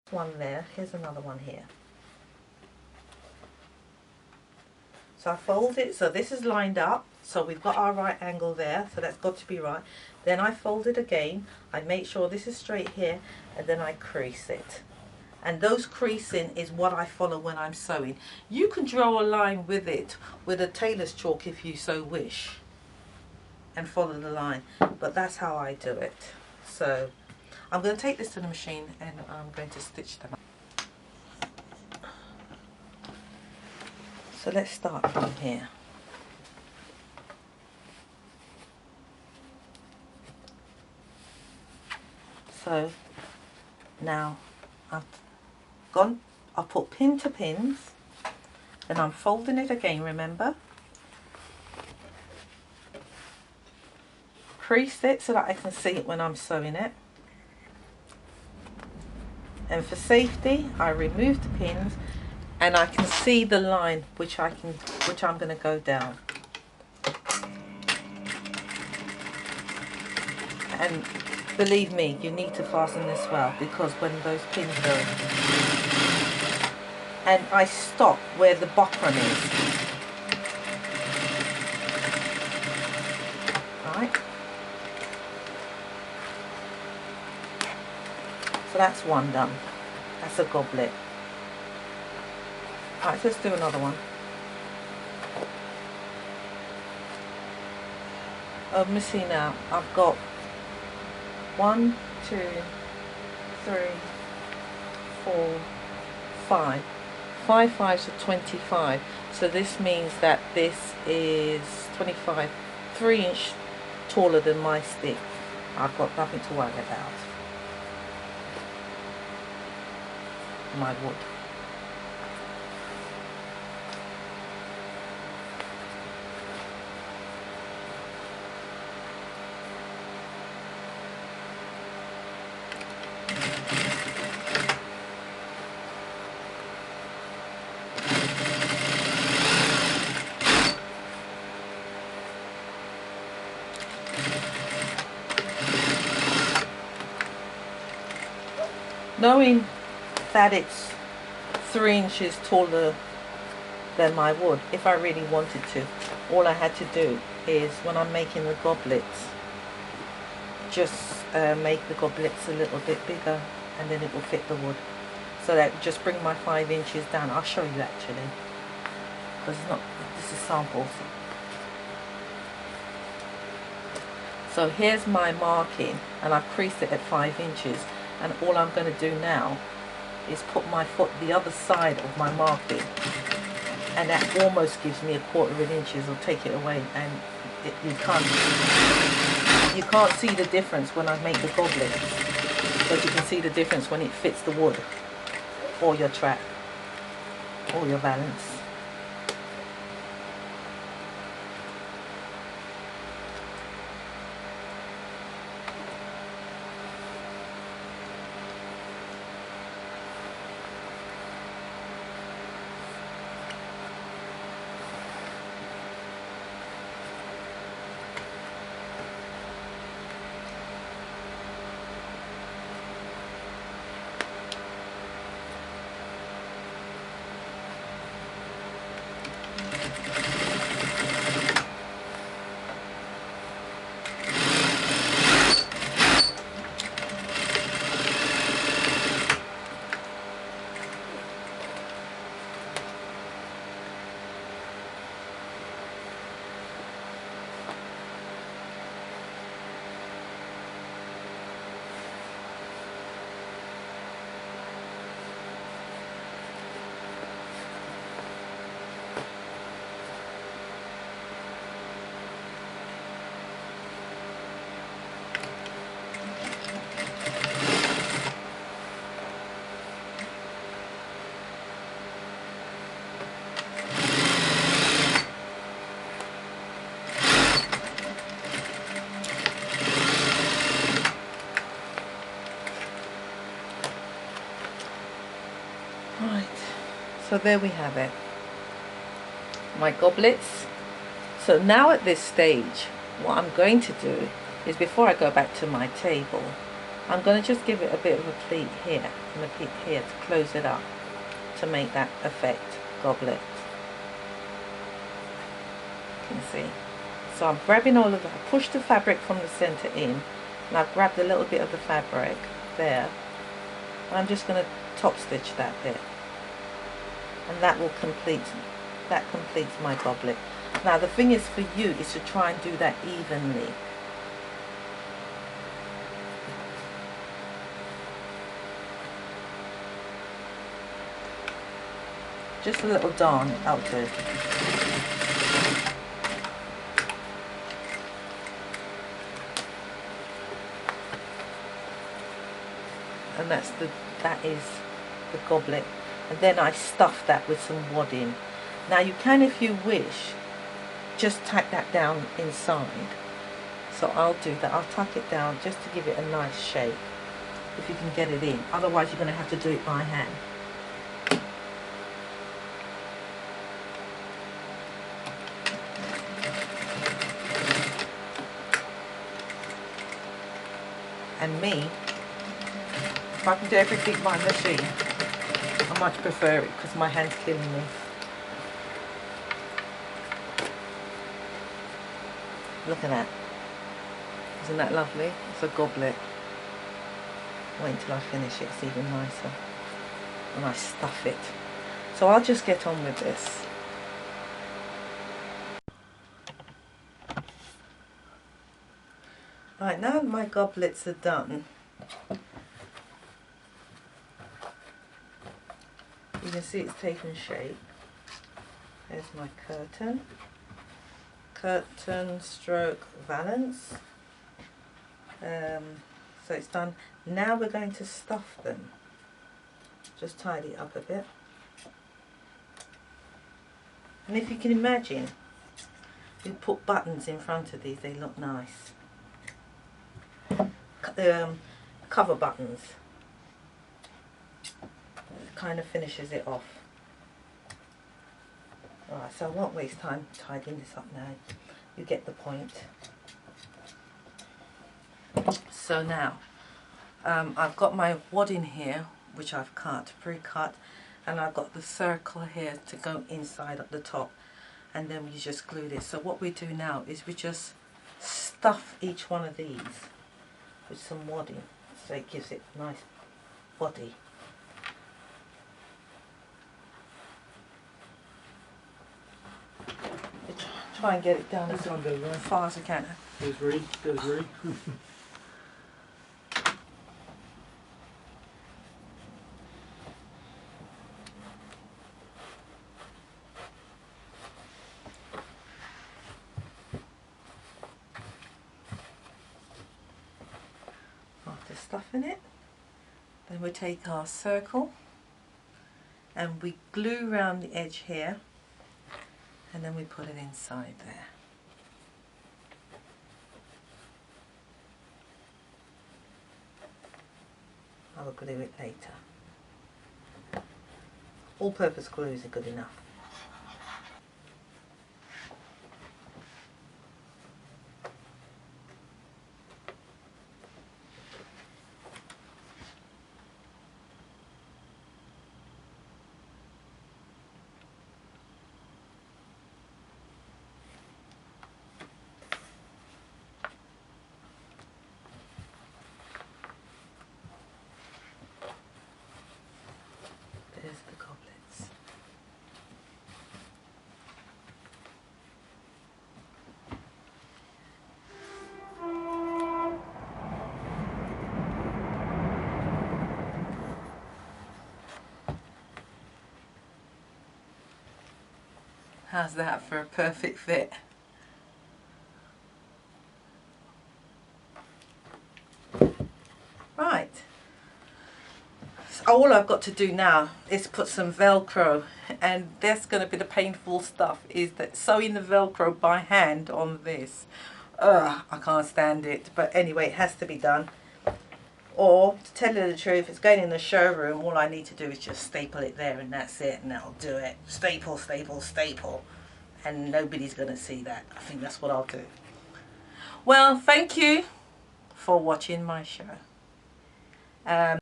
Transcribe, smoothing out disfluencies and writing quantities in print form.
One there, here's another one here. So I fold it, so this is lined up, so we've got our right angle there, so that's got to be right. Then I fold it again, I make sure this is straight here, and then I crease it. And those creasing is what I follow when I'm sewing. You can draw a line with it, with a tailor's chalk if you so wish, and follow the line, but that's how I do it. So I'm going to take this to the machine and I'm going to stitch them up. So let's start from here. So now I've put pin to pins, and I'm folding it again, remember? Crease it so that I can see it when I'm sewing it. And for safety, I remove the pins and I can see the line which I'm going to go down. And believe me, you need to fasten this well, because when those pins go, and I stop where the buckram is. Right? So that's one done. That's a goblet. Alright, so let's do another one. Let me see now. I've got 1, 2, 3, 4, 5. 5 5s are 25. So this means that this is 25, 3 inch taller than my stick. I've got nothing to worry about. My wood. Knowing that it's 3 inches taller than my wood, if I really wanted to, all I had to do is, when I'm making the goblets, just make the goblets a little bit bigger, and then it will fit the wood. So that just bring my 5 inches down. I'll show you actually, because it's not, this is samples. So here's my marking, and I've creased it at 5 inches. And all I'm going to do now is put my foot the other side of my marking, and that almost gives me 1/4 inches. I'll take it away, and you can't see the difference when I make the goblet, but you can see the difference when it fits the wood or your track or your valance. Right, so there we have it, my goblets. So now at this stage, what I'm going to do is, before I go back to my table, I'm going to just give it a bit of a pleat here and a pleat here to close it up to make that effect goblet. You can see. So I'm grabbing all of that. I push the fabric from the center in, and I've grabbed a little bit of the fabric there. And I'm just going to top stitch that bit, and that will completes my goblet. Now the thing is for you is to try and do that evenly. Just a little darn, that'll do. And that is the goblet. And then I stuff that with some wadding. Now you can, if you wish, just tack that down inside. So I'll do that. I'll tuck it down just to give it a nice shape, if you can get it in. Otherwise you're going to have to do it by hand. And me, if I can do everything by machine, I much prefer it because my hand's killing me. Look at that. Isn't that lovely? It's a goblet. Wait until I finish it, it's even nicer. And I stuff it. So I'll just get on with this. Right, now my goblets are done, you can see it's taken shape. There's my curtain stroke valance. So it's done. Now we're going to stuff them. Just tidy it up a bit. And if you can imagine, we put buttons in front of these, they look nice. Cover buttons. It kind of finishes it off. Alright, so I won't waste time tidying this up now. You get the point. So now, I've got my wadding here, which I've pre-cut, and I've got the circle here to go inside at the top, and then we just glue this. So what we do now is we just stuff each one of these with some wadding, so it gives it a nice body. Try and get it down as far as I can. Goes ready. After stuffing it, then we take our circle and we glue around the edge here, and then we put it inside there. I will glue it later. All-purpose glues are good enough. There's the goblets. How's that for a perfect fit? Right. All I've got to do now is put some Velcro, and that's going to be the painful stuff, is that sewing the Velcro by hand on this. Ugh, I can't stand it, but anyway, it has to be done. Or, to tell you the truth, it's going in the showroom, all I need to do is just staple it there and that's it, and that'll do it. Staple, staple, staple. And nobody's going to see that. I think that's what I'll do. Well, thank you for watching my show. Um,